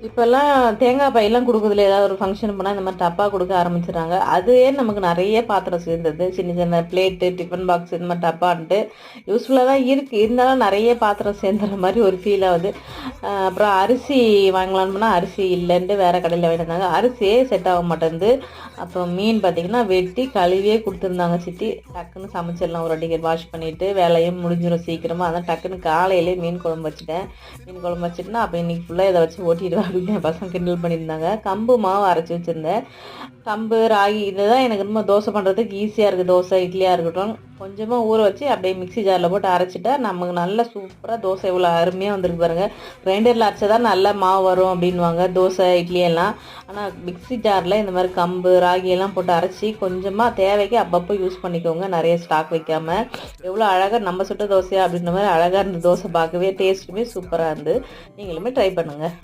இப்போல்லாம் தேங்காய் பையெல்லாம் குடுக்குறதில்ல. ஏதாவது ஒரு ஃபங்ஷன் போனா இந்த மாரி டப்பா குடுக்க ஆரம்பிச்சுடுறாங்க. அதுவே நமக்கு நெறைய பாத்திரம் சேர்ந்தது. சின்ன சின்ன பிளேட்டு, டிஃபன் பாக்ஸ் இந்த மாரி டப்பான்ட்டு யூஸ்ஃபுல்லா தான் இருக்கு. இருந்தாலும் நெறைய பாத்திரம் சேர்ந்துற மாரி ஒரு ஃபீல் ஆகுது. அப்புறம் அரிசி வாங்கலான்னு போனா அரிசி இல்லன்ட்டு வேற கடையில வாங்கிட்டு வந்தாங்க. அரிசியே செட் ஆக மாட்டேன்து. அப்புறம் மீன் பார்த்தீங்கன்னா, வெட்டி கழுவியே குடுத்துருந்தாங்க சித்தி. டக்குன்னு சமைச்சிடலாம் ஒரு வாட்டி வாஷ் பண்ணிட்டு வேலையும் முடிஞ்சிரும் சீக்கிரமா. அதான் டக்குன்னு காலையிலேயே மீன் குழம்பு வச்சுட்டேன். மீன் குழம்பு வச்சுட்டுனா, அப்போ இன்னைக்கு ஃபுல்லா இத வச்சு ஓட்டிடுவேன் அப்படின்னு என் பசங்க கிண்டல் பண்ணியிருந்தாங்க. கம்பு மாவு அரைச்சு வச்சிருந்தேன். கம்பு, ராகி இதுதான் எனக்கு ரொம்ப தோசை பண்ணுறதுக்கு ஈஸியாக இருக்குது. தோசை, இட்லியாக இருக்கட்டும். கொஞ்சமாக ஊற வச்சு அப்படியே மிக்ஸி ஜாரில் போட்டு அரைச்சிட்டா நமக்கு நல்ல சூப்பராக தோசை இவ்வளோ அருமையாக வந்திருக்கு பாருங்க. கிரைண்டரில் அரைச்சா தான் நல்லா மாவு வரும் அப்படின்வாங்க தோசை, இட்லி எல்லாம். ஆனால் மிக்ஸி ஜாரில் இந்த மாதிரி கம்பு, ராகி எல்லாம் போட்டு அரைச்சி கொஞ்சமாக தேவைக்கு அப்பப்போ யூஸ் பண்ணிக்கோங்க. நிறைய ஸ்டாக் வைக்காம. எவ்வளோ அழகாக நம்ம சுட்ட தோசையா அப்படின்ற மாதிரி அழகாக இருந்த தோசை பார்க்கவே டேஸ்ட்டுமே சூப்பராக இருந்து. நீங்களுமே ட்ரை பண்ணுங்கள்.